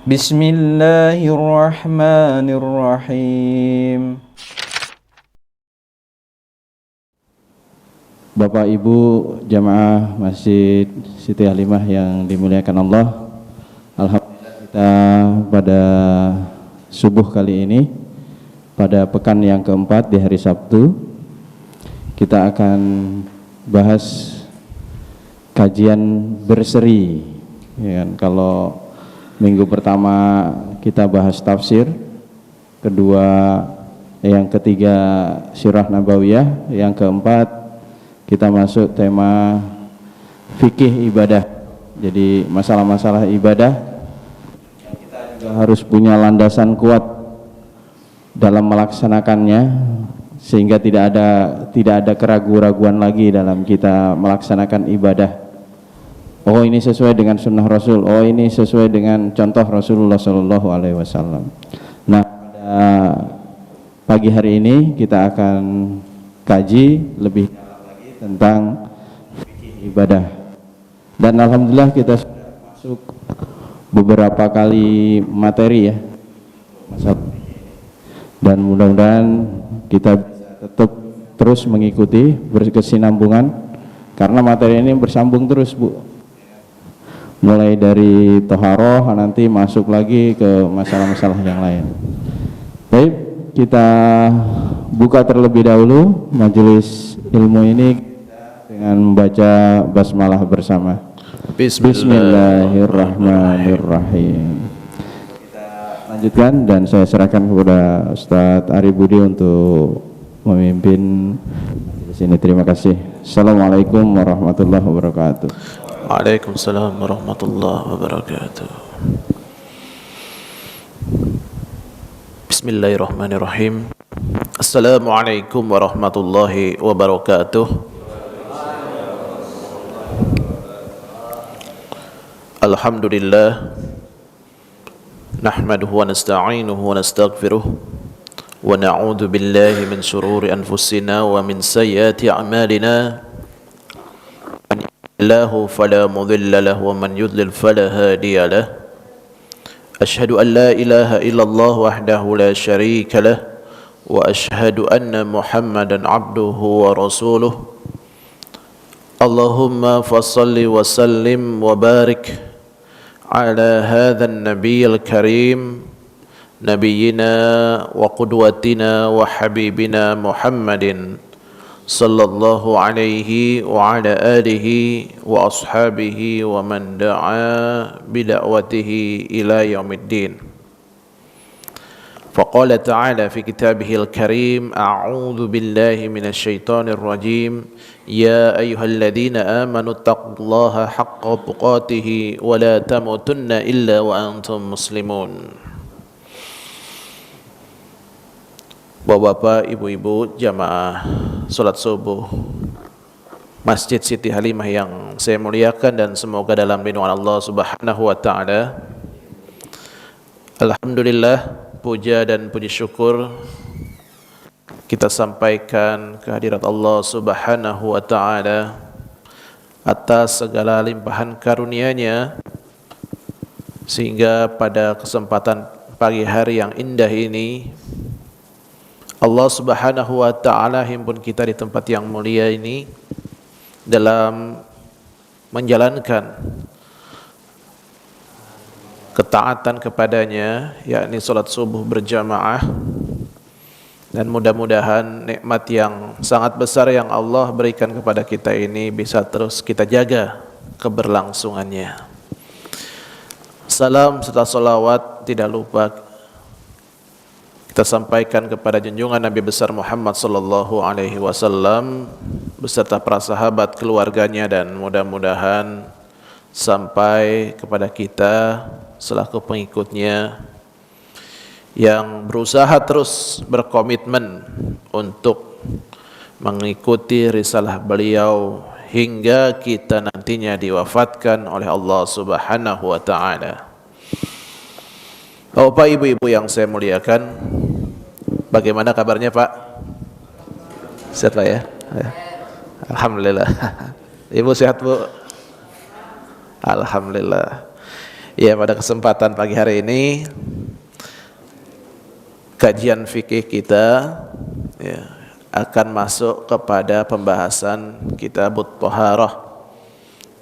Bismillahirrahmanirrahim. Bapak Ibu jamaah Masjid Siti Halimah yang dimuliakan Allah, alhamdulillah kita pada subuh kali ini, pada pekan yang keempat di hari Sabtu, kita akan bahas kajian berseri, ya kan? Kalau minggu pertama kita bahas tafsir, yang ketiga sirah nabawiyah, yang keempat kita masuk tema fikih ibadah. Jadi masalah-masalah ibadah kita juga harus punya landasan kuat dalam melaksanakannya, sehingga tidak ada keraguan-raguan lagi dalam kita melaksanakan ibadah. Oh, ini sesuai dengan sunnah Rasul, oh ini sesuai dengan contoh Rasulullah Shallallahu Alaihi Wasallam. Nah, pada pagi hari ini kita akan kaji lebih dalam lagi tentang fikih ibadah. Dan alhamdulillah kita sudah masuk beberapa kali materi ya, dan mudah-mudahan kita bisa tetap terus mengikuti berkesinambungan, karena materi ini bersambung terus, Bu. Mulai dari toharoh nanti masuk lagi ke masalah-masalah yang lain. Baik, kita buka terlebih dahulu majelis ilmu ini dengan membaca basmalah bersama. Bismillahirrahmanirrahim. Kita lanjutkan dan saya serahkan kepada Ustadz Ari Budi untuk memimpin majelis ini. Terima kasih. Assalamualaikum warahmatullahi wabarakatuh. Waalaikumsalam warahmatullahi wabarakatuh. Bismillahirrahmanirrahim. Assalamualaikum warahmatullahi wabarakatuh. Alhamdulillah, nahmaduhu wa nasta'inuhu wa nastaghfiruh, wa na'udzu billahi min shururi anfusina wa min sayyiati a'malina. الله فلا مضل له ومن يضلل فلا هادي له. أشهد أن لا إله إلا الله وحده لا شريك له وأشهد أن محمدا عبده ورسوله. اللهم فصل وسلم وبارك على هذا النبي الكريم نبينا وقدوتنا وحبيبنا محمد صلى الله عليه وعلى آله وأصحابه ومن دعا بدعوته إلى يوم الدين. فقال تعالى في كتابه الكريم: أعوذ بالله من الشيطان الرجيم، يا أيها الذين آمنوا اتقوا الله حق تقاته ولا تموتن إلا وأنتم مسلمون. Bapak-bapak, ibu-ibu, jamaah salat subuh Masjid Siti Halimah yang saya muliakan dan semoga dalam lindungan Allah Subhanahu wa taala. Alhamdulillah, puja dan puji syukur kita sampaikan kehadirat Allah Subhanahu wa taala atas segala limpahan karunia-Nya, sehingga pada kesempatan pagi hari yang indah ini Allah Subhanahu wa taala himpun kita di tempat yang mulia ini dalam menjalankan ketaatan kepadanya, yakni salat subuh berjamaah. Dan mudah-mudahan nikmat yang sangat besar yang Allah berikan kepada kita ini bisa terus kita jaga keberlangsungannya. Salam serta salawat tidak lupa kita sampaikan kepada junjungan Nabi besar Muhammad sallallahu alaihi wasallam beserta para sahabat, keluarganya, dan mudah-mudahan sampai kepada kita selaku pengikutnya yang berusaha terus berkomitmen untuk mengikuti risalah beliau hingga kita nantinya diwafatkan oleh Allah Subhanahu wa taala. Bapak, ibu-ibu yang saya muliakan, bagaimana kabarnya, Pak? Sehat, Pak ya? Alhamdulillah. Ibu sehat, Bu? Alhamdulillah. Ya, pada kesempatan pagi hari ini kajian fikih kita ya, akan masuk kepada pembahasan Kitabut Thaharah,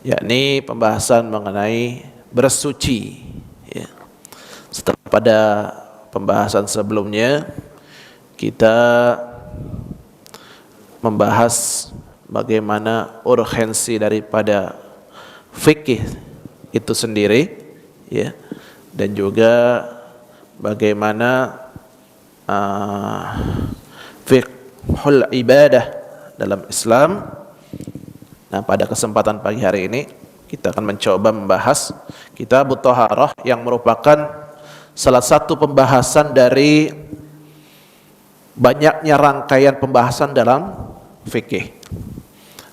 yakni pembahasan mengenai bersuci ya. Setelah pada pembahasan sebelumnya kita membahas bagaimana urgensi daripada fikih itu sendiri ya, dan juga bagaimana fiqhul ibadah dalam Islam. Nah, pada kesempatan pagi hari ini kita akan mencoba membahas Kitabut Thaharah yang merupakan salah satu pembahasan dari banyaknya rangkaian pembahasan dalam fikih.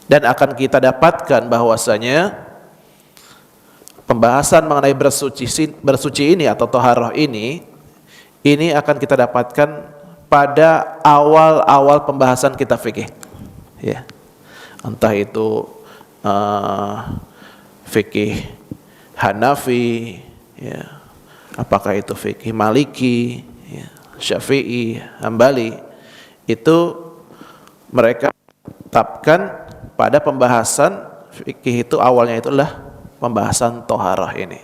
Dan akan kita dapatkan bahwasanya pembahasan mengenai bersuci ini atau thaharah ini akan kita dapatkan pada awal-awal pembahasan kitab fikih ya. Entah itu fikih Hanafi ya, apakah itu fikih Maliki ya, Syafi'i, Hambali, itu mereka tetapkan pada pembahasan fikih itu awalnya itulah pembahasan thaharah ini.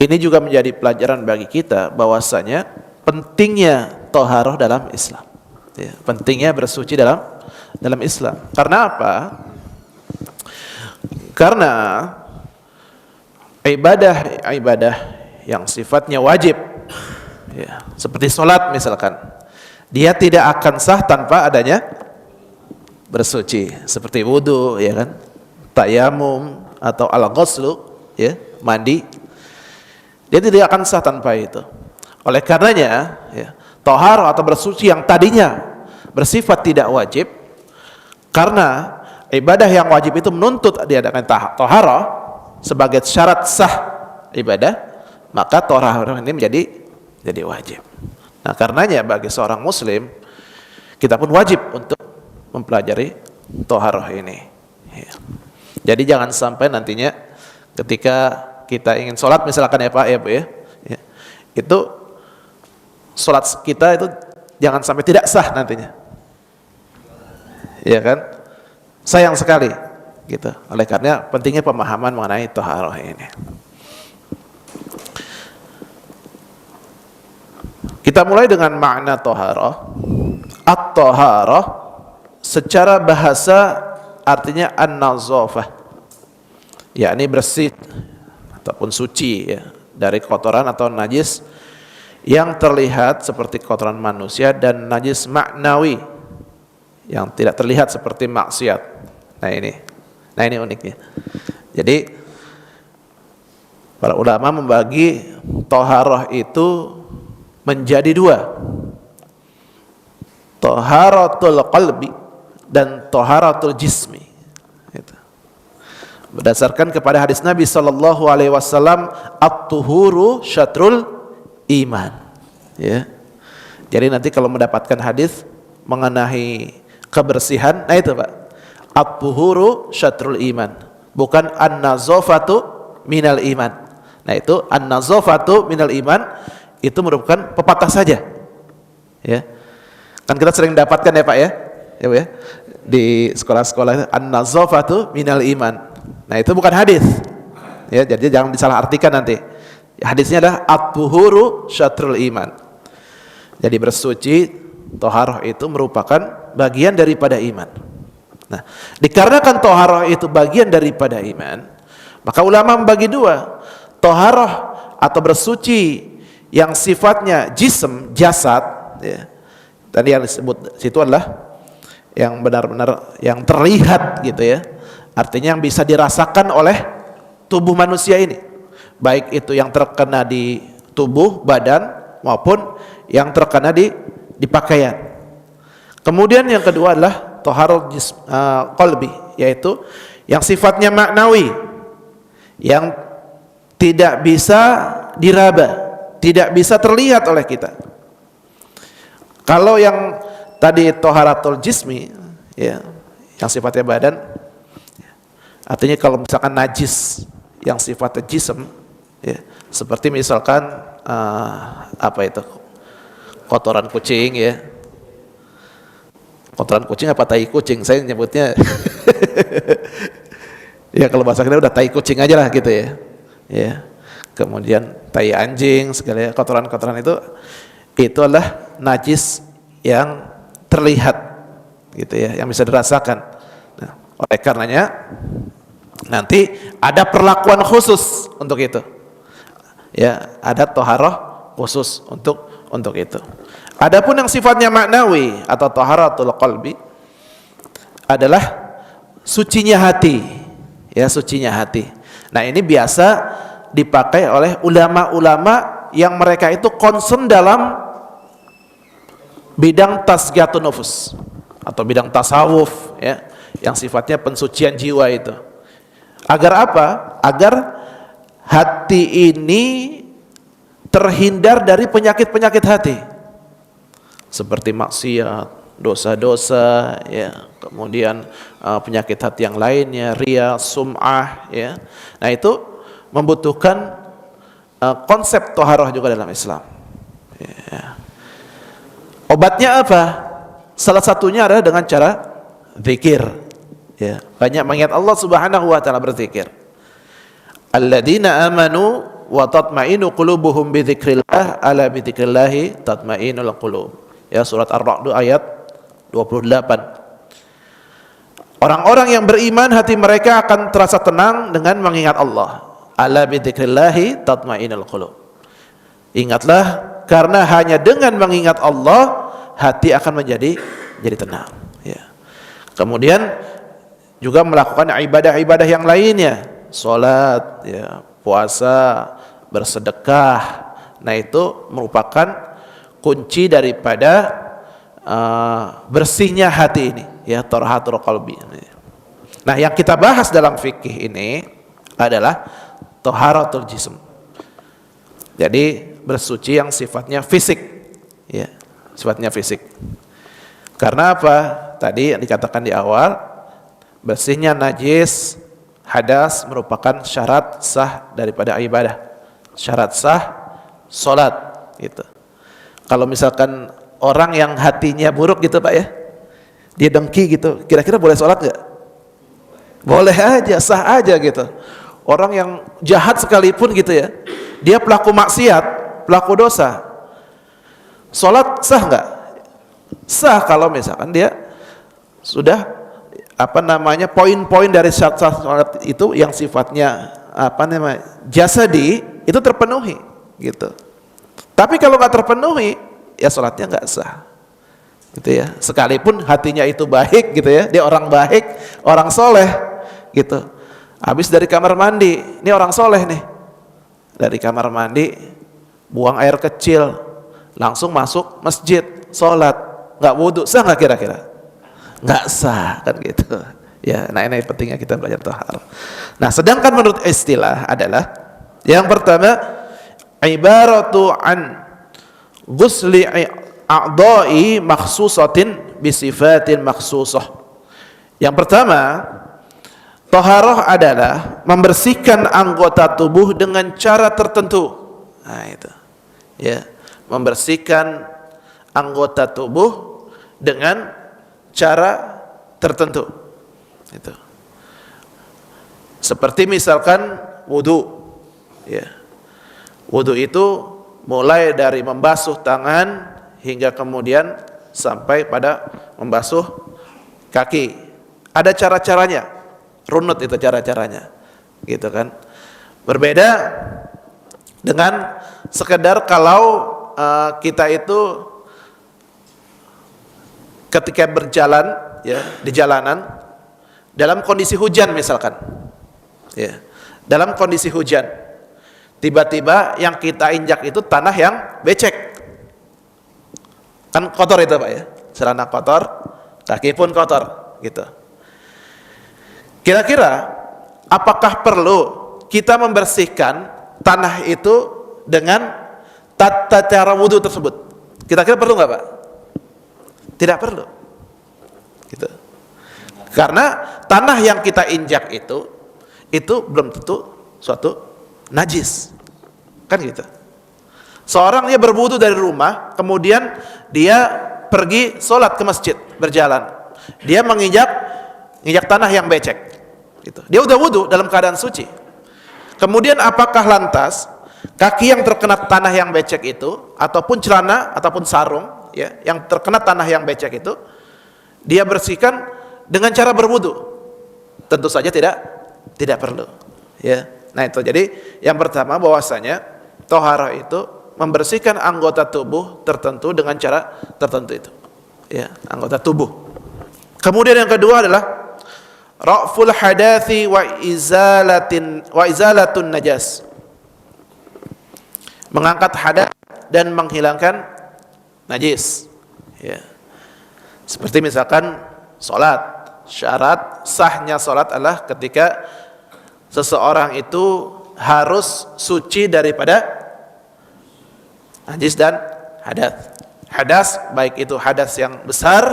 Ini juga menjadi pelajaran bagi kita bahwasanya pentingnya thaharah dalam Islam. Ya, pentingnya bersuci dalam Islam. Karena apa? Karena ibadah yang sifatnya wajib, ya, seperti sholat misalkan, dia tidak akan sah tanpa adanya bersuci. Seperti wudu, ya kan, tayamum atau al-ghuslu, ya, mandi, dia tidak akan sah tanpa itu. Oleh karenanya, ya, thaharah atau bersuci yang tadinya bersifat tidak wajib, karena ibadah yang wajib itu menuntut diadakan thaharah sebagai syarat sah ibadah, maka thaharah ini menjadi wajib. Nah, karenanya bagi seorang muslim kita pun wajib untuk mempelajari thaharah ini. Ya. Jadi jangan sampai nantinya ketika kita ingin sholat misalkan ya Pak ya Bu ya, itu sholat kita itu jangan sampai tidak sah nantinya, ya kan? Sayang sekali gitu. Oleh karena pentingnya pemahaman mengenai thaharah ini. Kita mulai dengan makna thaharah. At-thaharah secara bahasa artinya an-nazafah, yakni bersih ataupun suci ya, dari kotoran atau najis yang terlihat seperti kotoran manusia dan najis maknawi yang tidak terlihat seperti maksiat. Nah ini uniknya. Jadi para ulama membagi thaharah itu menjadi dua, thaharatul qalbi dan thaharatul jismi. Berdasarkan kepada hadis Nabi sallallahu alaihi wasallam, at-tuhuru syatrul iman. Ya. Jadi nanti kalau mendapatkan hadis mengenai kebersihan, nah itu Pak, at-tuhuru syatrul iman, bukan an-nazafatu minal iman. Nah itu an-nazafatu minal iman itu merupakan pepatah saja. Ya. Kan kita sering dapatkan ya Pak ya. Ya, Bu, ya. Di sekolah-sekolah an-nazafatu minal iman. Nah itu bukan hadis, ya, jadi jangan disalahartikan nanti. Hadisnya adalah at-tuhuru syatrul iman. Jadi bersuci, thaharah itu merupakan bagian daripada iman. Nah, dikarenakan thaharah itu bagian daripada iman, maka ulama membagi dua, thaharah atau bersuci yang sifatnya jism, jasad, ya. Tadi yang disebut situ adalah yang benar-benar yang terlihat gitu ya. Artinya yang bisa dirasakan oleh tubuh manusia ini, baik itu yang terkena di tubuh badan maupun yang terkena di pakaian. Kemudian yang kedua adalah thaharul qalbi, yaitu yang sifatnya maknawi, yang tidak bisa diraba, tidak bisa terlihat oleh kita. Kalau yang tadi thaharatul jismi, ya, yang sifatnya badan, artinya kalau misalkan najis yang sifatnya jism, ya, seperti misalkan apa itu, kotoran kucing, ya, kotoran kucing apa tai kucing, saya nyebutnya ya kalau bahasa kita udah tai kucing aja lah gitu ya, ya. Kemudian tai anjing segala kotoran-kotoran itu adalah najis yang terlihat gitu ya, yang bisa dirasakan. Nah, oleh karenanya nanti ada perlakuan khusus untuk itu, ya, ada toharoh khusus untuk itu. Adapun yang sifatnya maknawi atau taharatul qalbi adalah sucinya hati, ya, sucinya hati. Nah, ini biasa dipakai oleh ulama-ulama yang mereka itu concern dalam bidang tazkiyatun nufus atau bidang tasawuf, ya, yang sifatnya pensucian jiwa itu. Agar apa? Agar hati ini terhindar dari penyakit-penyakit hati seperti maksiat, dosa-dosa, ya, kemudian penyakit hati yang lainnya, riya, sum'ah, ya. Nah, itu membutuhkan konsep toharoh juga dalam Islam, ya. Obatnya apa? Salah satunya adalah dengan cara zikir, ya, banyak mengingat Allah Subhanahu wa taala, berzikir. Alladzina amanu wa tatma'innu qulubuhum bi dzikrillah, ala bi dzikrillah tatma'innul qulub. Ya, surat Ar-Ra'd ayat 28. Orang-orang yang beriman hati mereka akan terasa tenang dengan mengingat Allah. Ala bi dzikrillah tatma'innul qulub. Ingatlah, karena hanya dengan mengingat Allah hati akan menjadi tenang, ya. Kemudian juga melakukan ibadah-ibadah yang lainnya, salat, ya, puasa, bersedekah. Nah, itu merupakan kunci daripada bersihnya hati ini, ya, toharotul qalbi. Nah, yang kita bahas dalam fikih ini adalah toharatul jism. Jadi bersuci yang sifatnya fisik, ya, sifatnya fisik. Karena apa? Tadi yang dikatakan di awal, bersihnya najis, hadas merupakan syarat sah daripada ibadah, syarat sah solat, gitu. Kalau misalkan orang yang hatinya buruk gitu Pak, ya, dia dengki gitu, kira-kira boleh sholat nggak? Boleh aja, sah aja gitu. Orang yang jahat sekalipun gitu ya, dia pelaku maksiat, pelaku dosa, sholat sah nggak? Sah kalau misalkan dia sudah poin-poin dari syarat sholat itu yang sifatnya jasadi itu terpenuhi gitu. Tapi kalau nggak terpenuhi, ya sholatnya nggak sah, gitu ya. Sekalipun hatinya itu baik, gitu ya, dia orang baik, orang soleh, gitu. Habis dari kamar mandi, ini orang soleh nih, dari kamar mandi, buang air kecil, langsung masuk masjid, sholat, nggak wudhu, sah nggak kira-kira? Nggak sah, kan gitu. Ya, nah ini pentingnya kita belajar tahar. Nah, sedangkan menurut istilah adalah yang pertama, ibaratu an ghusli a'dha'i makhsusatin bisifatin makhsusah. Yang pertama, taharah adalah membersihkan anggota tubuh dengan cara tertentu. Nah, itu, ya, membersihkan anggota tubuh dengan cara tertentu. Itu. Seperti misalkan wudu, ya. Wudu itu mulai dari membasuh tangan hingga kemudian sampai pada membasuh kaki. Ada cara-caranya, runut itu cara-caranya, gitu kan. Berbeda dengan sekedar kalau kita itu ketika berjalan, ya, di jalanan dalam kondisi hujan misalkan, ya, dalam kondisi hujan. Tiba-tiba yang kita injak itu tanah yang becek, kan kotor itu Pak, ya, celana kotor, kaki pun kotor, gitu. Kira-kira apakah perlu kita membersihkan tanah itu dengan tata cara wudhu tersebut? Kira-kira perlu nggak Pak? Tidak perlu, gitu. Karena tanah yang kita injak itu belum tentu suatu najis. Kan gitu. Seorang dia berwudu dari rumah, kemudian dia pergi sholat ke masjid, berjalan. Dia menginjak tanah yang becek. Gitu. Dia udah wudu dalam keadaan suci. Kemudian apakah lantas kaki yang terkena tanah yang becek itu, ataupun celana, ataupun sarung, ya, yang terkena tanah yang becek itu, dia bersihkan dengan cara berwudu? Tentu saja tidak perlu. Ya. Nah itu, jadi yang pertama bahwasanya toharah itu membersihkan anggota tubuh tertentu dengan cara tertentu itu, ya, anggota tubuh. Kemudian yang kedua adalah ra'ful hadathi wa izalatun najas, mengangkat hadas dan menghilangkan najis, ya. Seperti misalkan salat, syarat sahnya salat adalah ketika seseorang itu harus suci daripada najis dan hadas. Hadas baik itu hadas yang besar,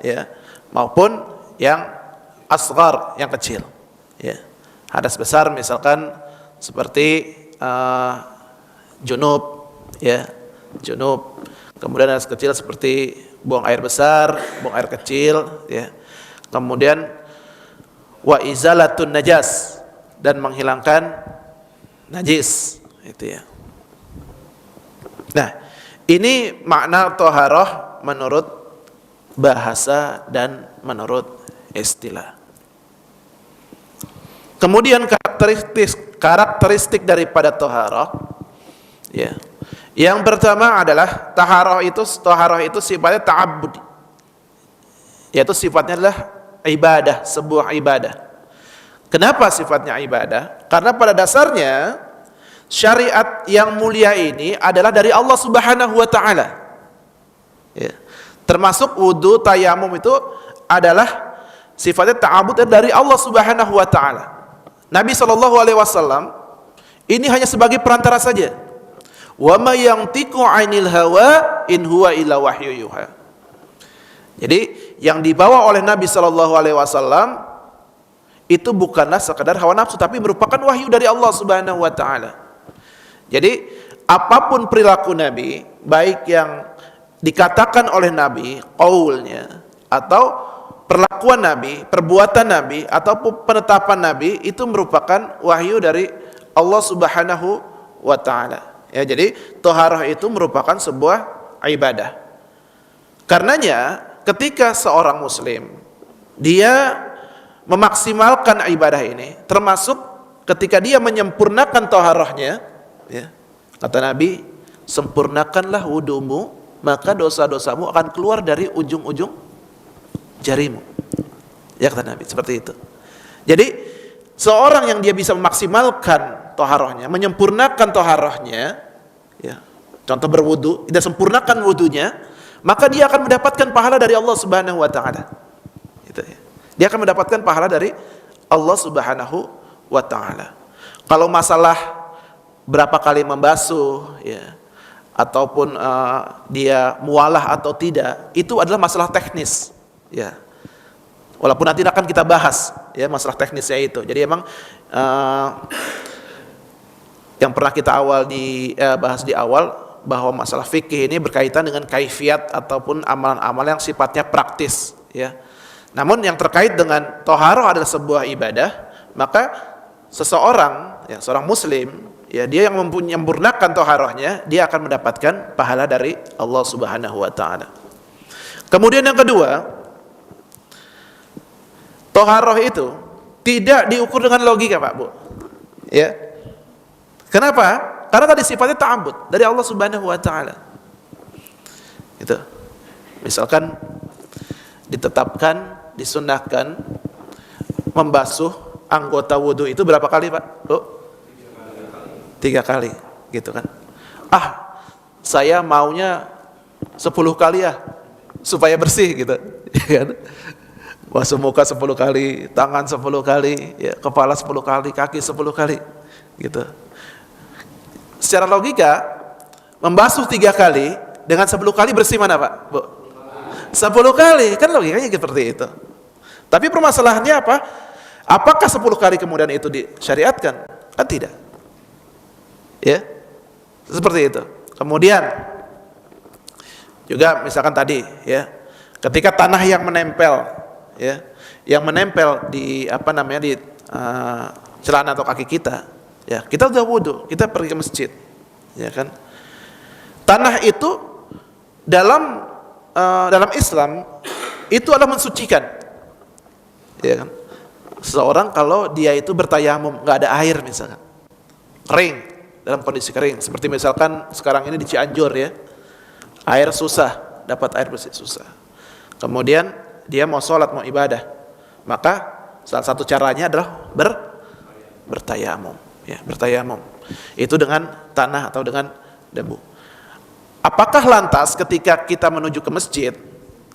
ya, maupun yang asghar, yang kecil, ya. Hadas besar misalkan seperti junub, ya, junub. Kemudian hadas kecil seperti buang air besar, buang air kecil, ya. Kemudian wa izalatun najas, dan menghilangkan najis, itu ya. Nah, ini makna toharoh menurut bahasa dan menurut istilah. Kemudian karakteristik daripada toharoh, ya. Yang pertama adalah toharoh itu sifatnya ta'abbud, yaitu sifatnya adalah ibadah, sebuah ibadah. Kenapa sifatnya ibadah? Karena pada dasarnya syariat yang mulia ini adalah dari Allah Subhanahu wa taala. Ya. Termasuk wudu, tayamum itu adalah sifatnya ta'abbud dari Allah Subhanahu wa taala. Nabi SAW ini hanya sebagai perantara saja. Wa may yantiqu 'anil hawa in huwa illa wahyu yuha. Jadi yang dibawa oleh Nabi SAW itu bukanlah sekadar hawa nafsu, tapi merupakan wahyu dari Allah Subhanahu wa taala. Jadi apapun perilaku Nabi, baik yang dikatakan oleh Nabi, qaulnya, atau perlakuan Nabi, perbuatan Nabi, ataupun penetapan Nabi, itu merupakan wahyu dari Allah Subhanahu wa taala. Ya, jadi toharah itu merupakan sebuah ibadah. Karenanya ketika seorang muslim dia memaksimalkan ibadah ini, termasuk ketika dia menyempurnakan toharahnya, ya, kata Nabi, sempurnakanlah wudumu, maka dosa-dosamu akan keluar dari ujung-ujung jarimu. Ya, kata Nabi, seperti itu. Jadi seorang yang dia bisa memaksimalkan toharahnya, menyempurnakan toharahnya, ya, contoh berwudu, dia sempurnakan wudunya, maka dia akan mendapatkan pahala dari Allah Subhanahu wa taala. Gitu ya. Dia akan mendapatkan pahala dari Allah Subhanahu wa taala. Kalau masalah berapa kali membasuh, ya, ataupun dia mualah atau tidak, itu adalah masalah teknis, ya. Walaupun nanti akan kita bahas, ya, masalah teknisnya itu. Jadi emang yang pernah kita bahas di awal, bahwa masalah fikih ini berkaitan dengan kaifiat ataupun amalan-amalan yang sifatnya praktis, ya. Namun yang terkait dengan toharoh adalah sebuah ibadah, maka seseorang, ya, seorang muslim, ya, dia yang menyempurnakan toharohnya, dia akan mendapatkan pahala dari Allah Subhanahu wa taala. Kemudian yang kedua, toharoh itu tidak diukur dengan logika, Pak Bu. Ya. Kenapa? Karena tadi sifatnya ta'abbud dari Allah Subhanahu wa taala. Gitu. Misalkan ditetapkan, disunnahkan membasuh anggota wudu itu berapa kali, Pak? Bu? 3 kali, gitu kan. Saya maunya 10 kali ya, supaya bersih gitu. Basuh muka 10 kali, tangan 10 kali, ya, kepala 10 kali, kaki 10 kali, gitu. Secara logika, membasuh 3 kali dengan 10 kali bersih mana, Pak? Bu? 10 kali, kan logikanya seperti itu. Tapi permasalahannya apa? Apakah 10 kali kemudian itu disyariatkan? Kan tidak. Ya. Seperti itu. Kemudian juga misalkan tadi ya, ketika tanah yang menempel ya, yang menempel di di celana atau kaki kita, ya, kita udah wudu, kita pergi ke masjid. Ya kan? Tanah itu dalam Islam itu adalah mensucikan. Ya kan? Seseorang kalau dia itu bertayamum, nggak ada air misalkan, kering, dalam kondisi kering, seperti misalkan sekarang ini di Cianjur ya, air susah, dapat air bersih susah. Kemudian dia mau sholat, mau ibadah, maka salah satu caranya adalah bertayamum, ya, bertayamum. Itu dengan tanah atau dengan debu. Apakah lantas ketika kita menuju ke masjid,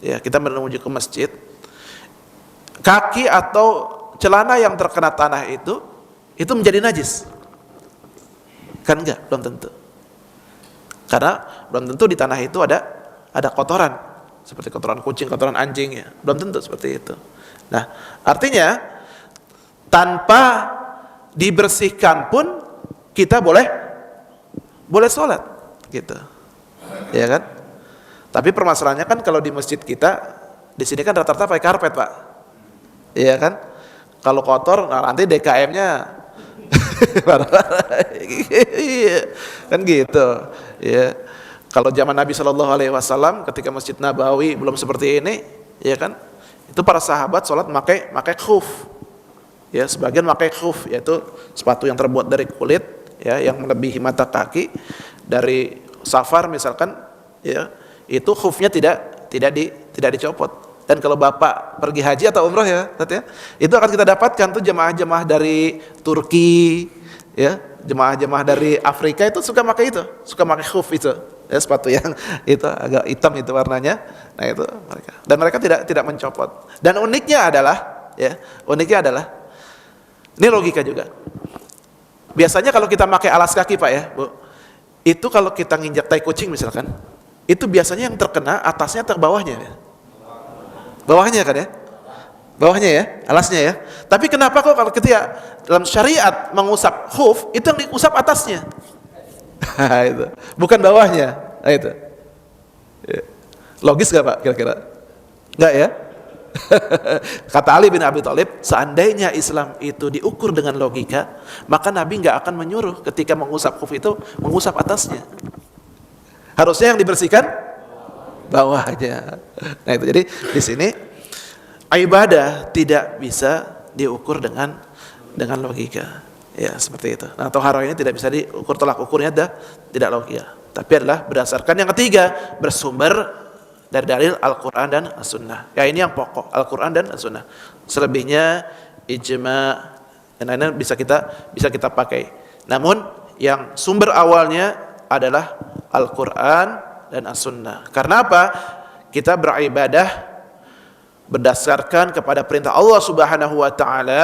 ya, kita menuju ke masjid, kaki atau celana yang terkena tanah itu menjadi najis? Kan enggak, belum tentu. Karena belum tentu di tanah itu ada kotoran, seperti kotoran kucing, kotoran anjing ya. Belum tentu seperti itu. Nah, artinya tanpa dibersihkan pun kita boleh sholat gitu. Ya kan? Tapi permasalahannya kan kalau di masjid kita di sini kan rata-rata pakai karpet, Pak. Iya kan? Kalau kotor, nah nanti DKM-nya kan gitu. Ya. Kalau zaman Nabi Shallallahu Alaihi Wasallam ketika Masjid Nabawi belum seperti ini, ya kan? Itu para sahabat sholat pakai khuf. Ya, sebagian pakai khuf, yaitu sepatu yang terbuat dari kulit, ya, yang melebihi mata kaki. Dari safar misalkan, ya, itu khufnya tidak dicopot. Dan kalau bapak pergi haji atau umroh ya, itu akan kita dapatkan tuh jemaah-jemaah dari Turki, ya, jemaah-jemaah dari Afrika itu suka pakai khuf itu, ya, sepatu yang itu agak hitam itu warnanya. Nah itu mereka. Dan mereka tidak mencopot. Dan uniknya adalah, ini logika juga. Biasanya kalau kita pakai alas kaki, Pak ya, Bu, itu kalau kita nginjak tai kucing misalkan, itu biasanya yang terkena atasnya atau bawahnya ya? Bawahnya kan ya? Bawahnya ya, alasnya ya. Tapi kenapa kok kalau kita dalam syariat mengusap khuf, itu yang diusap atasnya? Itu. Bukan bawahnya. Nah, itu. Logis gak Pak kira-kira? Enggak ya? Kata Ali bin Abi Thalib, seandainya Islam itu diukur dengan logika, maka Nabi nggak akan menyuruh ketika mengusap khuf itu mengusap atasnya. Harusnya yang dibersihkan bawahnya. Nah itu, jadi di sini ibadah tidak bisa diukur dengan logika. Ya seperti itu. Nah toharoh ini tidak bisa diukur, tolak ukurnya tidak logika, tapi adalah berdasarkan yang ketiga, bersumber dari dalil Al-Quran dan As-Sunnah. Ya ini yang pokok, Al-Quran dan As-Sunnah. Selebihnya ijma dan lain-lain bisa kita pakai. Namun yang sumber awalnya adalah Al-Quran dan As-Sunnah. Karena apa? Kita beribadah berdasarkan kepada perintah Allah Subhanahu wa taala,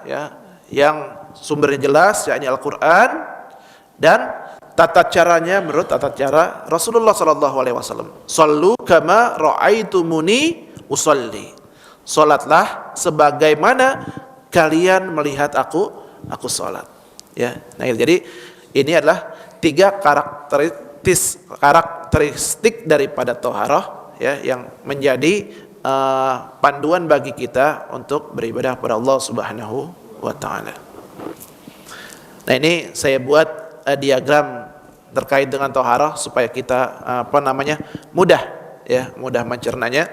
ya, yang sumbernya jelas, yakni Al-Quran, dan tata caranya menurut tata cara Rasulullah sallallahu alaihi wasallam. Shallu kama ra'aitumuni usolli. Salatlah sebagaimana kalian melihat aku salat. Ya. Nah, jadi ini adalah 3 karakteristik daripada toharoh, ya, yang menjadi panduan bagi kita untuk beribadah kepada Allah Subhanahu wa taala. Nah, ini saya buat diagram terkait dengan toharoh supaya kita mudah mencernanya.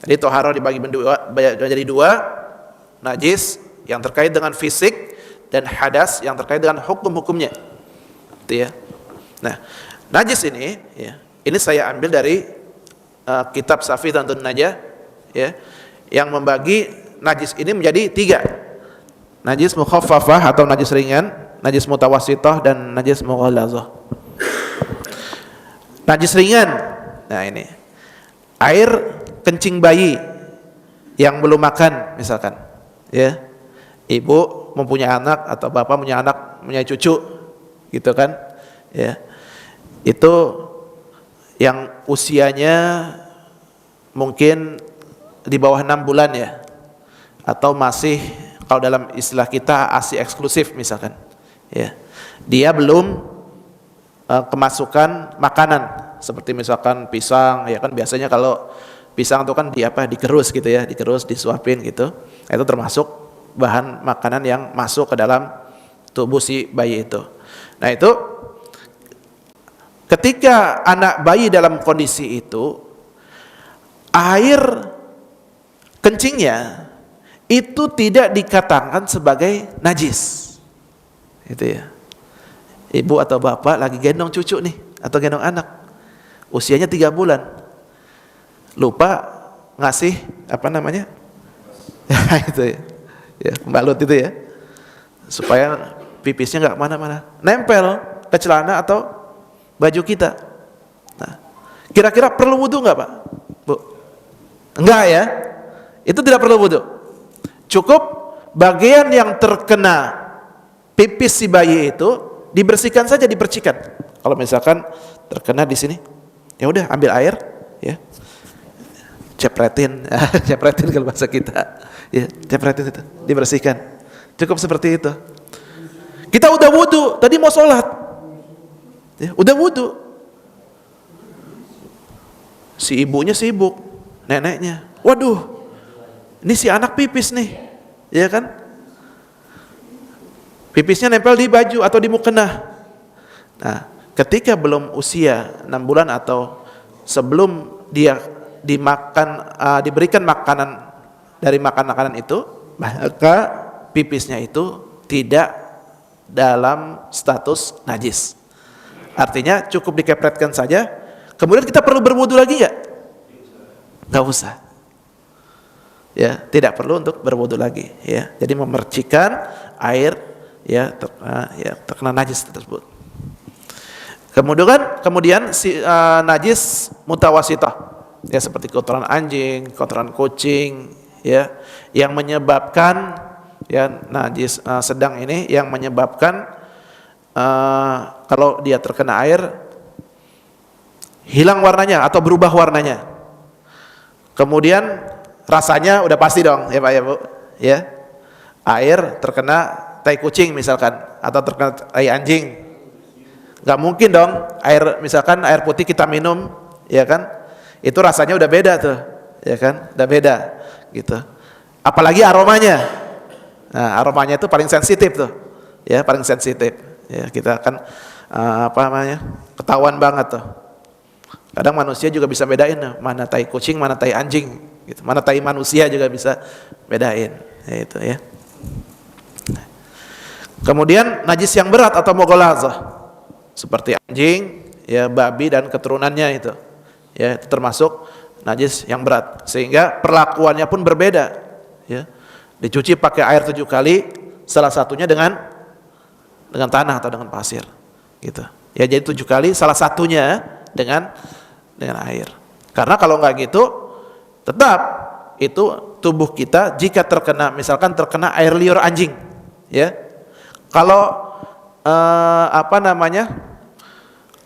Jadi toharoh dibagi menjadi 2, najis yang terkait dengan fisik dan hadas yang terkait dengan hukum-hukumnya. Gitu ya. Nah, najis ini, ya, ini saya ambil dari kitab Safi Tantun Najah, ya, yang membagi najis ini menjadi 3. Najis mukhaffafah atau najis ringan, najis mutawassithah, dan najis mughallazah. Najis ringan, nah ini air kencing bayi yang belum makan misalkan, ya, ibu mempunyai anak atau bapak mempunyai cucu, gitu kan, ya, itu yang usianya mungkin di bawah 6 bulan ya, atau masih, kalau dalam istilah kita ASI eksklusif misalkan, ya. Dia belum kemasukan makanan seperti misalkan pisang, ya kan biasanya kalau pisang itu kan dikerus gitu ya, dikerus, disuapin gitu. Itu termasuk bahan makanan yang masuk ke dalam tubuh si bayi itu. Nah, itu ketika anak bayi dalam kondisi itu, air kencingnya itu tidak dikatakan sebagai najis. Itu ya. Ibu atau bapak lagi gendong cucu nih, atau gendong anak, usianya 3 bulan, lupa ngasih itu ya, pembalut itu ya, supaya pipisnya nggak mana-mana, nempel ke celana atau baju kita. Nah, kira-kira perlu wudu nggak Pak, Bu? Enggak ya, itu tidak perlu wudu. Cukup bagian yang terkena pipis si bayi itu dibersihkan saja, dipercikan. Kalau misalkan terkena di sini, ya udah ambil air, ya, cepretin, cepretin kalau bahasa kita, ya, cepretin itu, dibersihkan. Cukup seperti itu. Kita udah wudu, tadi mau sholat, ya, udah wudu. Si ibunya sibuk, neneknya, waduh, ini si anak pipis nih, ya kan? Pipisnya nempel di baju atau di mukena. Nah, ketika belum usia 6 bulan atau sebelum dia diberikan makanan dari makanan itu, maka pipisnya itu tidak dalam status najis. Artinya cukup dikepretkan saja. Kemudian kita perlu berwudu lagi nggak? Nggak usah. Ya, tidak perlu untuk berwudu lagi. Ya, jadi memercikan air terkena najis tersebut. Kemudian si najis mutawasitah, ya, seperti kotoran anjing, kotoran kucing, ya, yang menyebabkan, ya, najis sedang ini yang menyebabkan kalau dia terkena air hilang warnanya atau berubah warnanya. Kemudian rasanya udah pasti dong, ya Pak ya Bu, ya. Air terkena tai kucing misalkan, atau terkena tai anjing, nggak mungkin dong misalkan air putih kita minum, ya kan, itu rasanya udah beda tuh, ya kan, udah beda gitu. Apalagi aromanya. Nah, aromanya itu paling sensitif tuh, ya, paling sensitif, ya, kita kan ketahuan banget tuh. Kadang manusia juga bisa bedain mana tai kucing, mana tai anjing gitu, mana tai manusia juga bisa bedain, ya, itu ya. Kemudian najis yang berat atau mughalazah seperti anjing, ya, babi dan keturunannya itu, ya, itu termasuk najis yang berat, sehingga perlakuannya pun berbeda, ya. Dicuci pakai air 7 kali, salah satunya dengan tanah atau dengan pasir, gitu. Ya, jadi 7 kali, salah satunya dengan air. Karena kalau nggak gitu, tetap itu tubuh kita jika misalkan terkena air liur anjing, ya. Kalau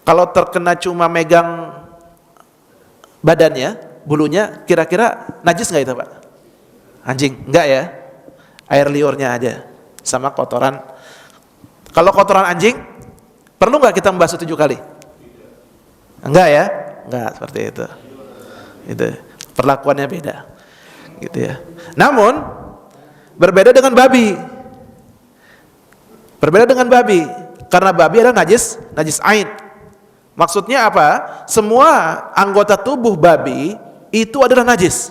kalau terkena cuma megang badannya, bulunya, kira-kira najis nggak itu Pak? Anjing, enggak ya? Air liurnya aja, sama kotoran. Kalau kotoran anjing, perlu nggak kita membasuh 7 kali? Enggak ya? Enggak, seperti itu. Itu perlakuannya beda, gitu ya. Namun berbeda dengan babi. Berbeda dengan babi, karena babi adalah najis ain. Maksudnya apa? Semua anggota tubuh babi itu adalah najis.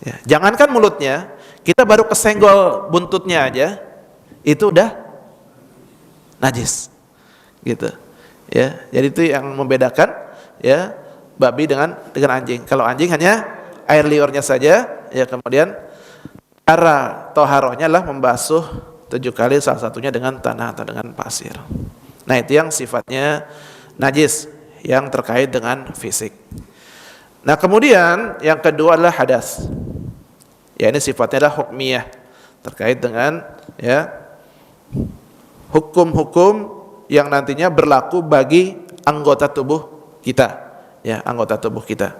Ya, jangankan mulutnya, kita baru kesenggol buntutnya aja, itu udah najis, gitu. Ya, jadi itu yang membedakan, ya, babi dengan anjing. Kalau anjing hanya air liurnya saja, ya, kemudian cara toharohnya adalah membasuh 7 kali, salah satunya dengan tanah atau dengan pasir. Nah, itu yang sifatnya najis, yang terkait dengan fisik. Nah, kemudian yang kedua adalah hadas. Ya, ini sifatnya adalah hukmiyah, terkait dengan, ya, hukum-hukum yang nantinya berlaku bagi anggota tubuh kita, ya, anggota tubuh kita.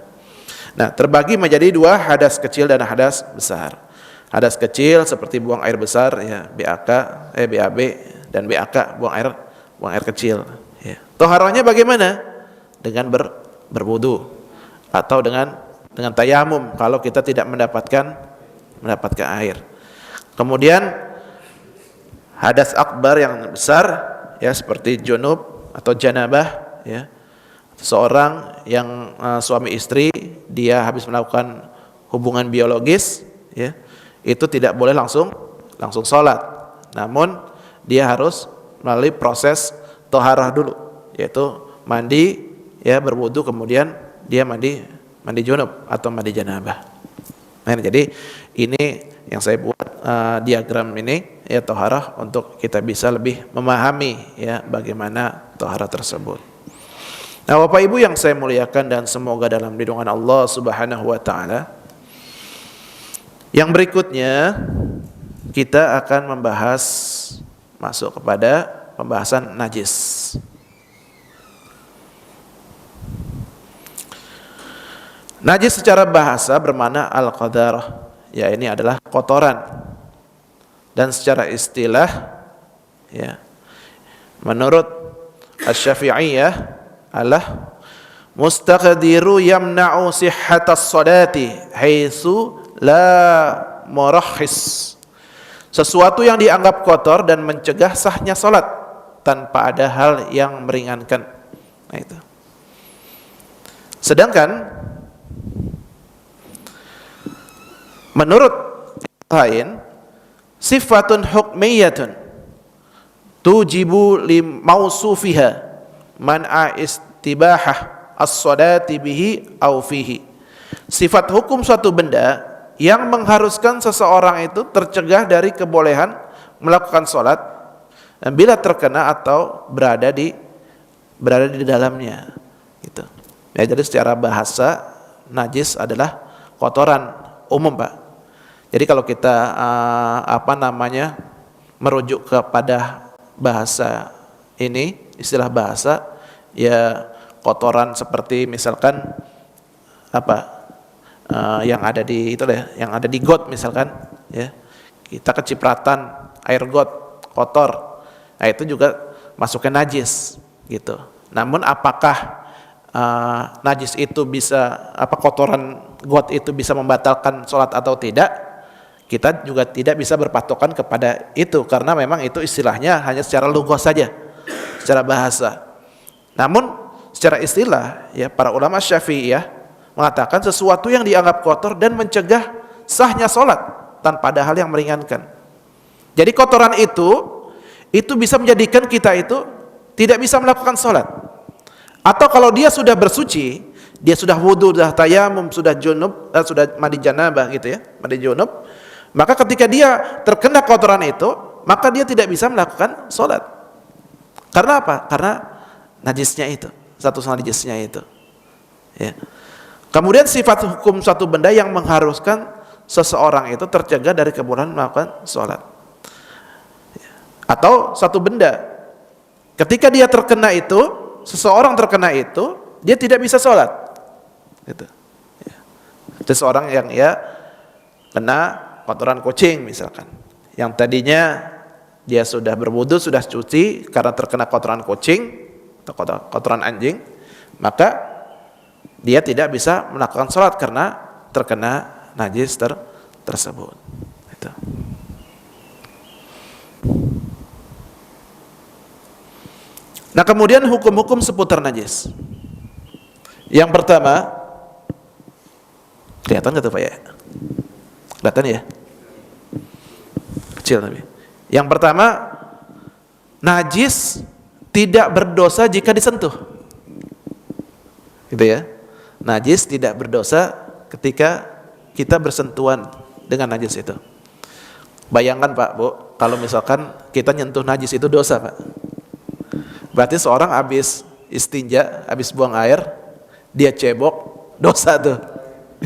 Nah, terbagi menjadi 2, hadas kecil dan hadas besar. Hadas kecil seperti buang air besar, ya BAB dan BAK, buang air kecil. Ya. Toharohnya bagaimana? Dengan berwudu atau dengan tayamum kalau kita tidak mendapatkan air. Kemudian hadas akbar yang besar, ya seperti junub atau janabah, ya. Seorang yang suami istri, dia habis melakukan hubungan biologis, ya, itu tidak boleh langsung sholat, namun dia harus melalui proses toharah dulu, yaitu mandi, ya, berwudu, kemudian dia mandi junub atau mandi janabah. Nah, jadi ini yang saya buat diagram ini, ya, toharah, untuk kita bisa lebih memahami, ya, bagaimana toharah tersebut. Nah, Bapak Ibu yang saya muliakan dan semoga dalam lindungan Allah Subhanahu wa taala, yang berikutnya kita akan masuk kepada pembahasan najis. Najis secara bahasa bermakna al-qadarah, ya, ini adalah kotoran. Dan secara istilah, ya, menurut Asy-Syafi'iyah adalah mustaqdiru yamna'u sihhatas salati haitsu la murahhis. Sesuatu yang dianggap kotor dan mencegah sahnya salat tanpa ada hal yang meringankan. Nah, itu. Sedangkan menurut lain, sifatun hukmiyatun tujibu li mausufiha man'a istibahah as-salati bihi au fihi. Sifat hukum suatu benda yang mengharuskan seseorang itu tercegah dari kebolehan melakukan salat bila terkena atau berada di dalamnya, gitu. Ya, jadi secara bahasa najis adalah kotoran umum, Pak. Jadi kalau kita merujuk kepada bahasa ini, istilah bahasa, ya, kotoran seperti misalkan yang ada di yang ada di got misalkan, ya, kita kecipratan air got kotor, nah itu juga masuknya najis, gitu. Namun apakah najis itu bisa, kotoran got itu bisa membatalkan sholat atau tidak, kita juga tidak bisa berpatokan kepada itu, karena memang itu istilahnya hanya secara lugah saja, secara bahasa. Namun secara istilah, ya, para ulama Syafi'iyah mengatakan sesuatu yang dianggap kotor dan mencegah sahnya sholat tanpa ada hal yang meringankan. Jadi kotoran itu bisa menjadikan kita itu tidak bisa melakukan sholat. Atau kalau dia sudah bersuci, dia sudah wudu, sudah tayamum, sudah junub, sudah mandi janabah, gitu, ya, mandi junub, maka ketika dia terkena kotoran itu, maka dia tidak bisa melakukan sholat. Karena apa? Karena najisnya itu, status najisnya itu, ya. Kemudian sifat hukum suatu benda yang mengharuskan seseorang itu tercegah dari kebolehan melakukan sholat. Atau suatu benda, ketika dia terkena itu, seseorang terkena itu, dia tidak bisa sholat, gitu. Ya. Seseorang yang kena kotoran kucing misalkan, yang tadinya dia sudah berwudu, sudah cuci, karena terkena kotoran kucing atau kotoran anjing, maka dia tidak bisa melakukan sholat karena terkena najis tersebut. Itu. Nah, kemudian hukum-hukum seputar najis. Yang pertama, kelihatan nggak tuh, Pak, ya? Kelihatan, ya? Kecil tapi. Yang pertama, najis tidak berdosa jika disentuh, gitu, ya. Najis tidak berdosa ketika kita bersentuhan dengan najis itu. Bayangkan, Pak, Bu, kalau misalkan kita nyentuh najis itu dosa, Pak. Berarti seorang habis istinja, habis buang air, dia cebok, dosa tuh.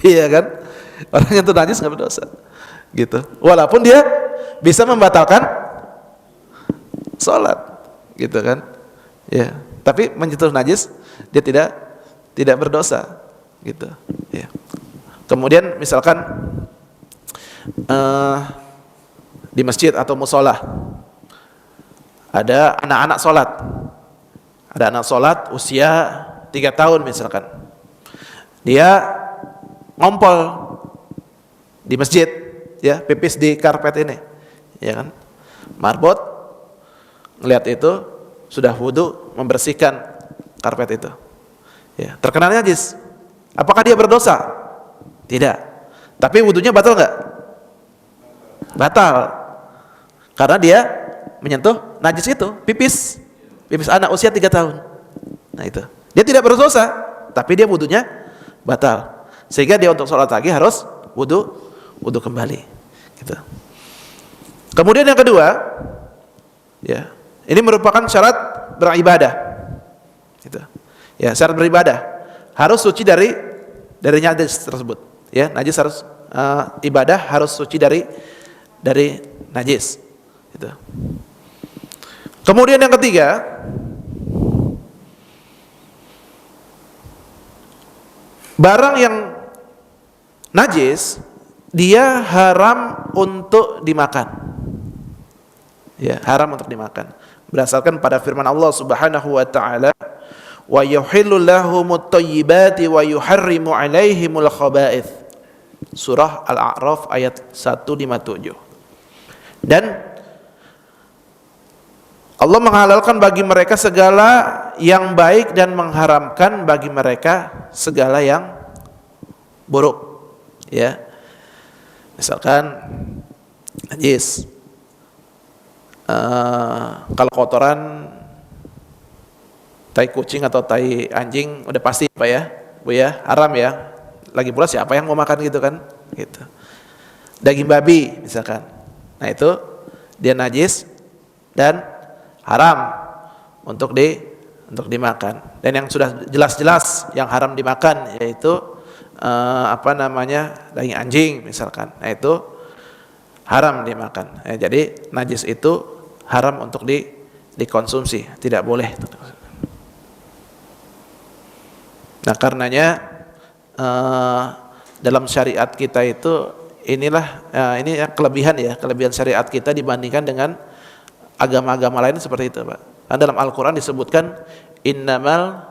Iya kan? Orang nyentuh najis nggak berdosa, gitu. Walaupun dia bisa membatalkan sholat, gitu kan? Ya. Tapi menyentuh najis dia tidak berdosa, gitu. Ya. Kemudian misalkan di masjid atau musola, ada anak-anak sholat, ada anak sholat usia 3 tahun misalkan, dia ngompol di masjid, ya, pipis di karpet ini, ya kan, marbot, ngelihat itu, sudah wudu, membersihkan karpet itu, ya, terkena najis, apakah dia berdosa? Tidak. Tapi wudunya batal nggak? Batal, karena dia menyentuh najis itu, pipis anak usia 3 tahun. Nah itu, dia tidak berdosa, tapi dia wudunya batal, sehingga dia untuk sholat lagi harus wudu kembali. Gitu. Kemudian yang kedua, ya, ini merupakan syarat beribadah. Gitu. Ya, syarat beribadah harus suci dari najis tersebut. Ya, najis harus ibadah harus suci dari najis. Gitu. Kemudian yang ketiga, barang yang najis dia haram untuk dimakan. Ya, haram untuk dimakan. Berdasarkan pada firman Allah Subhanahu wa taala, "Wa yuhillu lahumut thayyibati wa yuharrimu 'alaihimul khaba'ith." Surah Al-A'raf ayat 157. Dan Allah menghalalkan bagi mereka segala yang baik dan mengharamkan bagi mereka segala yang buruk. Ya. Misalkan najis. Kalau kotoran tai kucing atau tai anjing udah pasti Pak ya, Bu ya, haram ya. Lagi pula siapa yang mau makan gitu kan? Gitu. Daging babi misalkan. Nah itu dia najis dan haram untuk dimakan. Dan yang sudah jelas-jelas yang haram dimakan yaitu daging anjing misalkan. Nah itu haram dimakan. Jadi najis itu haram untuk dikonsumsi, tidak boleh. Nah karenanya dalam syariat kita itu ini kelebihan syariat kita dibandingkan dengan agama-agama lain seperti itu, Pak. Dalam Al-Quran disebutkan innamal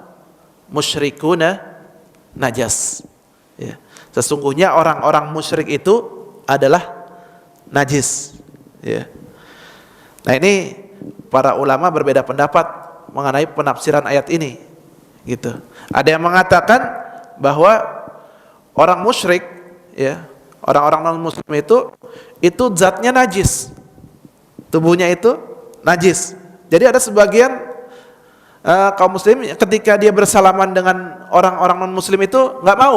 musyrikuna najas. Ya. Sesungguhnya orang-orang musyrik itu adalah najis. Ya. Nah ini para ulama berbeda pendapat mengenai penafsiran ayat ini. Gitu. Ada yang mengatakan bahwa orang musyrik, ya, orang-orang non muslim itu zatnya najis, tubuhnya itu najis. Jadi ada sebagian kaum muslim ketika dia bersalaman dengan orang-orang non muslim itu nggak mau,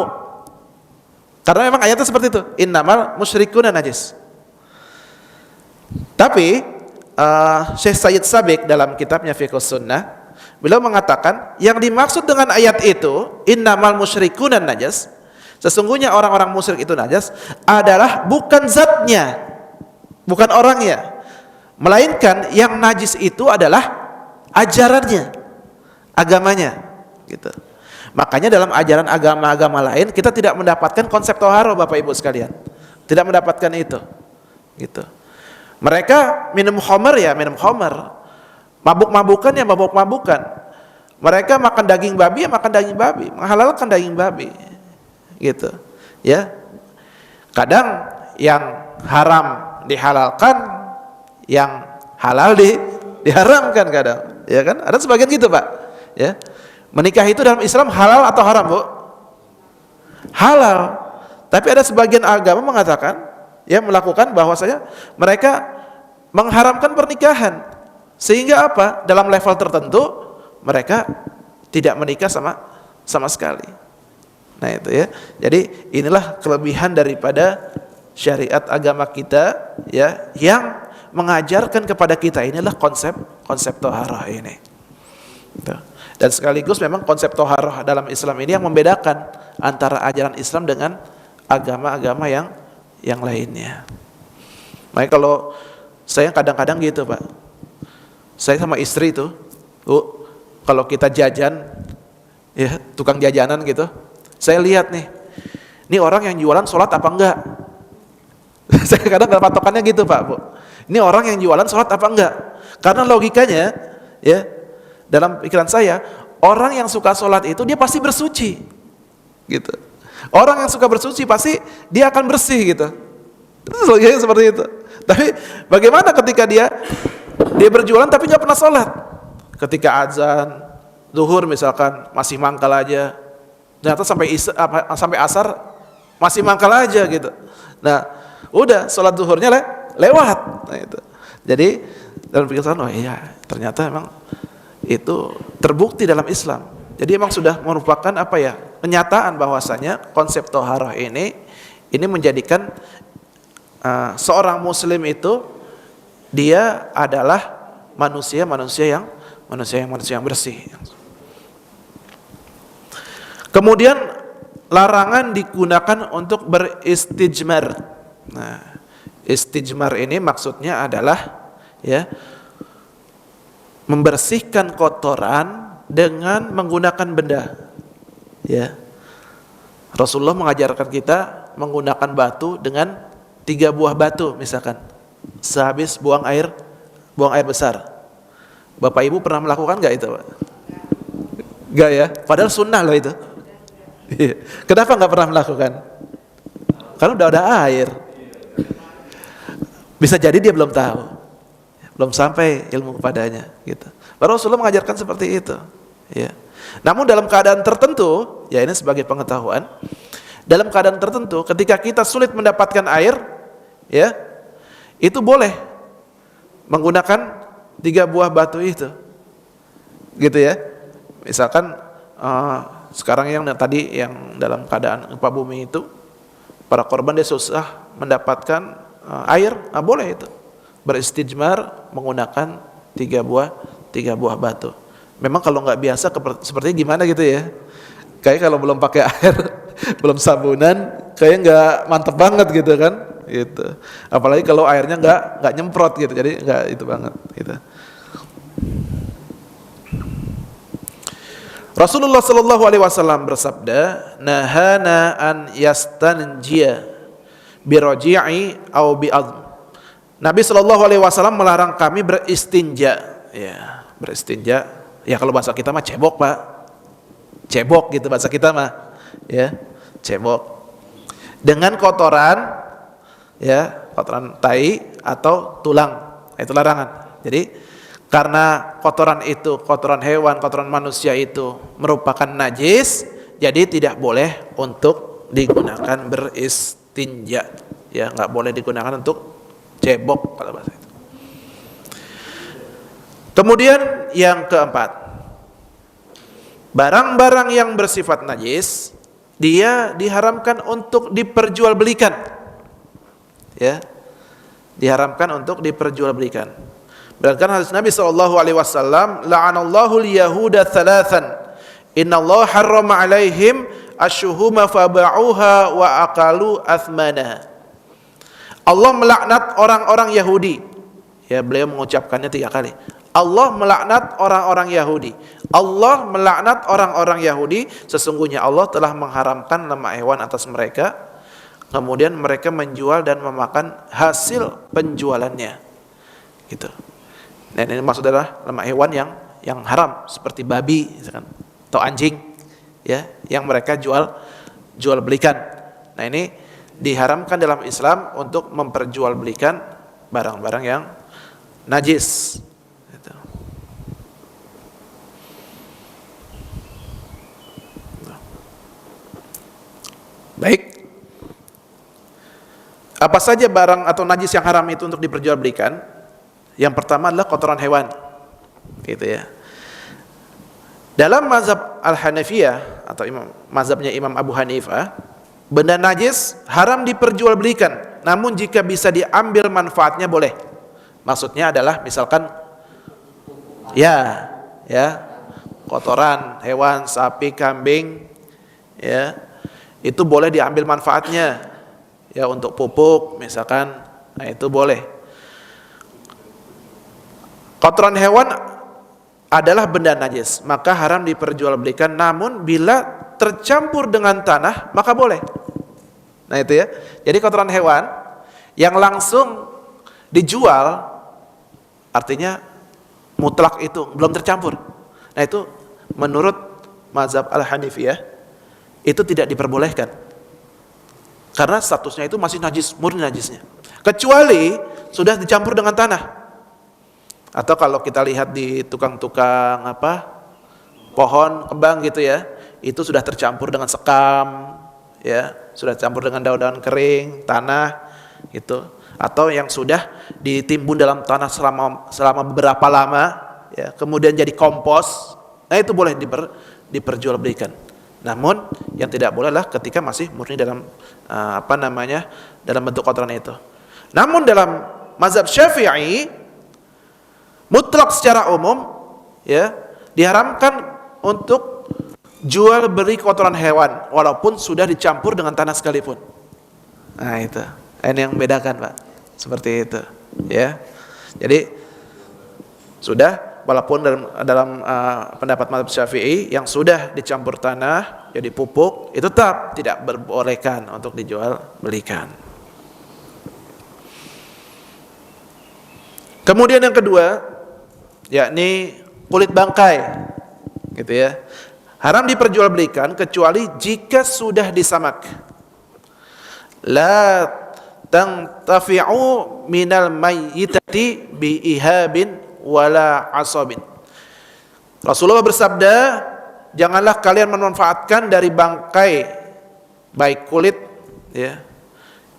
karena memang ayatnya seperti itu, innamal musyrikuna najis. Tapi Syekh Sayyid Sabiq dalam kitabnya Fiqhus Sunnah, beliau mengatakan yang dimaksud dengan ayat itu innamal musyrikuna najas, sesungguhnya orang-orang musyrik itu najas adalah bukan zatnya, bukan orangnya, melainkan yang najis itu adalah ajarannya, agamanya, gitu. Makanya dalam ajaran agama-agama lain kita tidak mendapatkan konsep toharo, Bapak Ibu sekalian, tidak mendapatkan itu, gitu. Mereka minum khamar ya minum khamar, mabuk-mabukan ya mabuk-mabukan. Mereka makan daging babi ya makan daging babi, menghalalkan daging babi, gitu. Ya, kadang yang haram dihalalkan, yang halal diharamkan kadang, ya kan? Ada sebagian gitu, Pak. Ya, menikah itu dalam Islam halal atau haram, Bu? Halal. Tapi ada sebagian agama mengatakan, ya, melakukan bahwasanya mereka mengharamkan pernikahan, sehingga apa? Dalam level tertentu mereka tidak menikah sama sekali. Nah itu ya. Jadi inilah kelebihan daripada syariat agama kita, ya, yang mengajarkan kepada kita inilah konsep toharah ini. Dan sekaligus memang konsep toharah dalam Islam ini yang membedakan antara ajaran Islam dengan agama-agama yang lainnya. Makanya kalau saya kadang-kadang gitu, Pak, saya sama istri tuh, Bu, kalau kita jajan, ya, tukang jajanan gitu, saya lihat nih orang yang jualan sholat apa enggak. Saya kadang patokannya gitu Pak Bu. Ini orang yang jualan sholat apa enggak? Karena logikanya ya dalam pikiran saya, orang yang suka sholat itu dia pasti bersuci gitu. Orang yang suka bersuci pasti dia akan bersih gitu. Itu logikanya seperti itu. Tapi bagaimana ketika dia berjualan tapi nggak pernah sholat? Ketika azan zuhur misalkan masih mangkal aja, ternyata sampai asar masih mangkal aja gitu. Nah, udah sholat zuhurnya lewat. Nah, itu. Jadi dalam pikiran, oh iya, ternyata memang itu terbukti dalam Islam. Jadi memang sudah merupakan kenyataan bahwasanya konsep toharoh ini menjadikan seorang muslim itu dia adalah manusia yang bersih. Kemudian larangan digunakan untuk beristijmar. Nah, istijmar ini maksudnya adalah membersihkan kotoran dengan menggunakan benda. Ya. Rasulullah mengajarkan kita menggunakan batu dengan 3 buah batu misalkan. Sehabis buang air besar. Bapak Ibu pernah melakukan enggak itu, Pak? Enggak ya? Padahal sunnah loh itu. Kenapa enggak pernah melakukan? Karena udah ada air. Bisa jadi dia belum tahu. Belum sampai ilmu kepadanya gitu. Baru Rasulullah mengajarkan seperti itu, ya. Namun dalam keadaan tertentu, ya ini sebagai pengetahuan, dalam keadaan tertentu ketika kita sulit mendapatkan air, ya, itu boleh menggunakan 3 buah batu itu, gitu ya. Misalkan sekarang yang tadi yang dalam keadaan gempa bumi itu, para korban dia susah mendapatkan air, boleh itu beristijmar menggunakan 3 buah batu. Memang kalau nggak biasa sepertinya gimana gitu ya. Kayak kalau belum pakai air, belum sabunan, kayak nggak mantep banget gitu kan. Gitu. Apalagi kalau airnya nggak nyemprot gitu, jadi nggak itu banget gitu. Rasulullah Shallallahu Alaihi Wasallam bersabda, nahana an yastanjia biroji'i au bi'adm. Nabi Shallallahu Alaihi Wasallam melarang kami beristinja, ya beristinja. Ya kalau bahasa kita mah cebok Pak, cebok gitu bahasa kita mah, ya cebok. Dengan kotoran. Ya, kotoran tai atau tulang, itu larangan. Jadi karena kotoran itu, kotoran hewan, kotoran manusia itu merupakan najis, jadi tidak boleh untuk digunakan beristinja. Ya, nggak boleh digunakan untuk cebok kalau bahasa itu. Kemudian yang keempat, barang-barang yang bersifat najis dia diharamkan untuk diperjualbelikan. Ya, diharamkan untuk diperjualbelikan. Berdasarkan hadis Nabi SAW, la'anallahu al-yahuda thalathan, innallaha harrama alaihim asy-syuhuma faba'uha wa aqalu athmanaha. Allah melaknat orang-orang Yahudi. Ya, beliau mengucapkannya 3 kali. Allah melaknat orang-orang Yahudi. Allah melaknat orang-orang Yahudi, sesungguhnya Allah telah mengharamkan lemak hewan atas mereka. Kemudian mereka menjual dan memakan hasil penjualannya, gitu. Dan ini maksud adalah lemak hewan yang haram seperti babi, misalkan, atau anjing, ya, yang mereka jual belikan. Nah ini diharamkan dalam Islam untuk memperjualbelikan barang-barang yang najis. Gitu. Baik. Apa saja barang atau najis yang haram itu untuk diperjualbelikan? Yang pertama adalah kotoran hewan, gitu ya. Dalam mazhab Al-Hanafiyah atau mazhabnya Imam Abu Hanifah, benda najis haram diperjualbelikan, namun jika bisa diambil manfaatnya boleh. Maksudnya adalah misalkan ya kotoran hewan, sapi, kambing, ya itu boleh diambil manfaatnya. Ya untuk pupuk misalkan, nah itu boleh. Kotoran hewan adalah benda najis, maka haram diperjualbelikan, namun bila tercampur dengan tanah maka boleh. Nah itu ya. Jadi kotoran hewan Yang langsung dijual artinya mutlak itu belum tercampur. Nah itu menurut mazhab Al-Hanifiyah itu tidak diperbolehkan. Karena statusnya itu masih najis, murni najisnya. Kecuali sudah dicampur dengan tanah. Atau kalau kita lihat di tukang-tukang pohon kembang gitu ya, itu sudah tercampur dengan sekam, ya, sudah campur dengan daun-daun kering, tanah, gitu. Atau yang sudah ditimbun dalam tanah selama beberapa lama, ya, kemudian jadi kompos. Nah itu boleh diperjualbelikan. Namun yang tidak boleh lah ketika masih murni dalam dalam bentuk kotoran itu. Namun dalam mazhab Syafi'i mutlak secara umum, ya, diharamkan untuk jual beli kotoran hewan walaupun sudah dicampur dengan tanah sekalipun. Nah itu, ini yang membedakan, Pak. Seperti itu, ya. Jadi sudah, walaupun dalam pendapat mazhab Syafi'i yang sudah dicampur tanah jadi pupuk itu tetap tidak diperbolehkan untuk dijual belikan. Kemudian yang kedua, yakni kulit bangkai, gitu ya. Haram diperjualbelikan kecuali jika sudah disamak. La tantafi'u minal mayyitati bi ihabin wala asabin. Rasulullah bersabda, janganlah kalian memanfaatkan dari bangkai baik kulit, ya,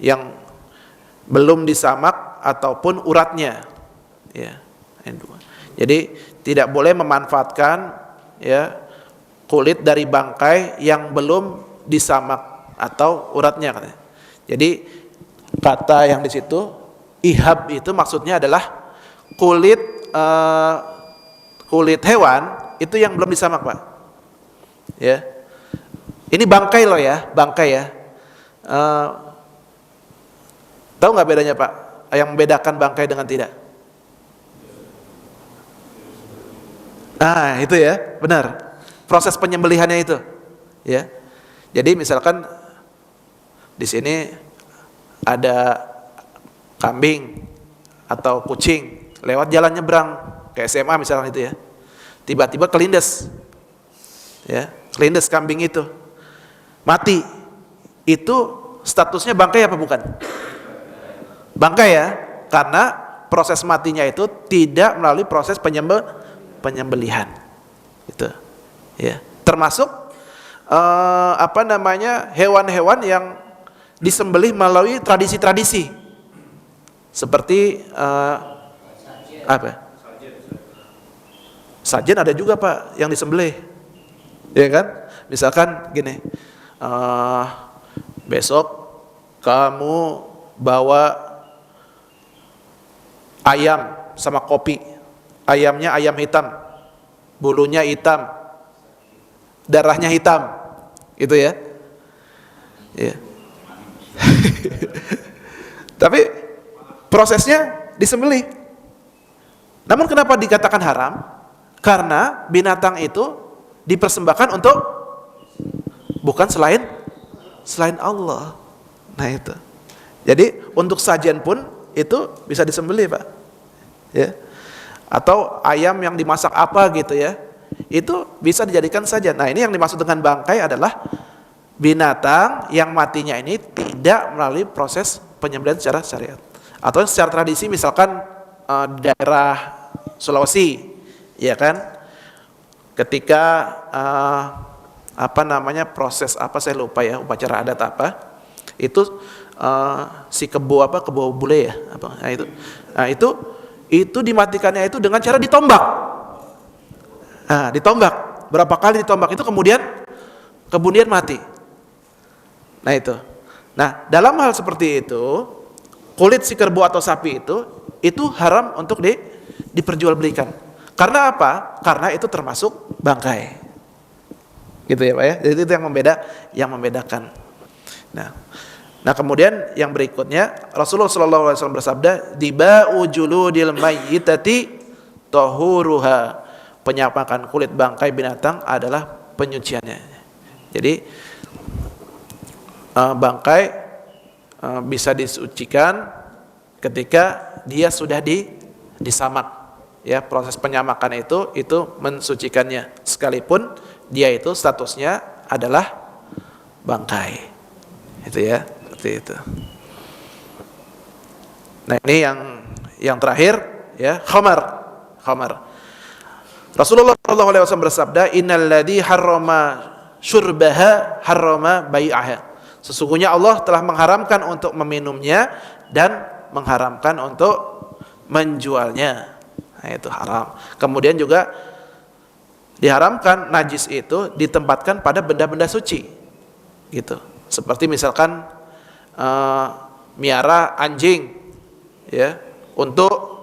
yang belum disamak ataupun uratnya, ya. Jadi tidak boleh memanfaatkan, ya, kulit dari bangkai yang belum disamak atau uratnya. Jadi kata yang di situ ihab itu maksudnya adalah kulit hewan itu yang belum disamak, Pak. Ya, ini bangkai loh ya, bangkai ya. Tahu nggak bedanya, Pak? Yang membedakan bangkai dengan tidak? Nah, itu ya, benar. Proses penyembelihannya itu, ya. Jadi misalkan di sini ada kambing atau kucing lewat jalan nyebrang ke SMA misalkan itu ya. Tiba-tiba kelindes. Ya, kelindes kambing itu. Mati. Itu statusnya bangkai apa bukan? Bangkai ya, karena proses matinya itu tidak melalui proses penyembelihan. Itu. Ya, termasuk hewan-hewan yang disembelih melalui tradisi-tradisi. Seperti sajen ada juga, Pak, yang disembelih. Ya kan? Misalkan gini, besok kamu bawa ayam sama kopi. Ayamnya ayam hitam, bulunya hitam, darahnya hitam, gitu ya. Ya. Tapi prosesnya disembelih. Namun kenapa dikatakan haram? Karena binatang itu dipersembahkan untuk bukan selain Allah. Nah itu. Jadi untuk sajian pun itu bisa disembelih, Pak. Ya. Atau ayam yang dimasak apa gitu ya. Itu bisa dijadikan sajian. Nah, ini yang dimaksud dengan bangkai adalah binatang yang matinya ini tidak melalui proses penyembelihan secara syariat. Atau secara tradisi, misalkan daerah Sulawesi, ya kan, ketika proses saya lupa ya, upacara adat apa, itu si kebo bule ya, itu dimatikannya itu dengan cara ditombak. Nah, ditombak berapa kali ditombak itu kemudian mati. Nah itu. Nah, dalam hal seperti itu, kulit si kerbau atau sapi itu haram untuk diperjualbelikan. Karena apa? Karena itu termasuk bangkai. Gitu ya, Pak ya. Jadi itu yang membedakan. Nah, kemudian yang berikutnya Rasulullah SAW bersabda, "Diba'u juludil mayyitati tahuruha." Penyamakan kulit bangkai binatang adalah penyuciannya. Jadi bangkai bisa disucikan ketika dia sudah disamak. Ya, proses penyamakan itu mensucikannya sekalipun dia itu statusnya adalah bangkai. Itu ya, seperti itu. Nah, ini yang terakhir ya, khamar. Rasulullah SAW bersabda, "Innal ladzi harrama syurbaha harrama bai'aha." Sesungguhnya Allah telah mengharamkan untuk meminumnya dan mengharamkan untuk menjualnya. Nah, itu haram. Kemudian juga diharamkan najis itu ditempatkan pada benda-benda suci, gitu. Seperti misalkan miara anjing, ya, untuk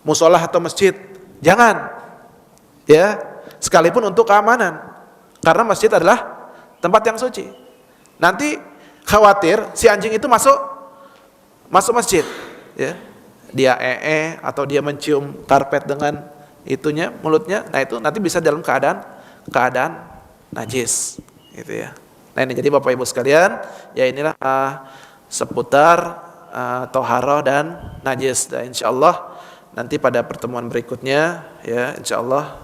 musolah atau masjid, jangan, ya, sekalipun untuk keamanan, karena masjid adalah tempat yang suci. Nanti khawatir si anjing itu masuk masjid, ya. Dia atau dia mencium karpet dengan itunya, mulutnya, nah itu nanti bisa dalam keadaan najis, gitu ya. Nah ini jadi Bapak Ibu sekalian, ya inilah seputar toharoh dan najis. Dan insyaallah nanti pada pertemuan berikutnya, ya insyaallah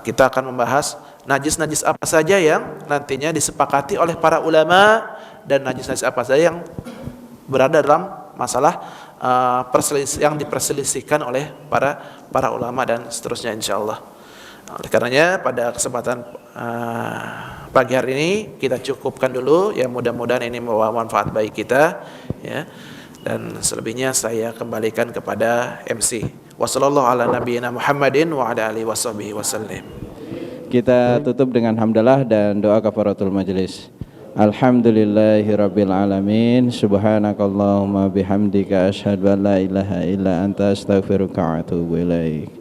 kita akan membahas najis-najis apa saja yang nantinya disepakati oleh para ulama dan najis-najis apa saja yang berada dalam masalah yang diperselisihkan oleh para ulama dan seterusnya insyaallah. Oleh karenanya pada kesempatan pagi hari ini kita cukupkan dulu, ya mudah-mudahan ini membawa manfaat bagi kita, ya. Dan selebihnya saya kembalikan kepada MC. Wassallallahu ala nabiyyina Muhammadin wa ala alihi washabihi wasallam. Kita tutup dengan hamdalah dan doa kafaratul majelis. Alhamdulillahirabbil alamin. Subhanakallahumma bihamdika asyhadu an la ilaha illa anta astaghfiruka wa atubu ilaik.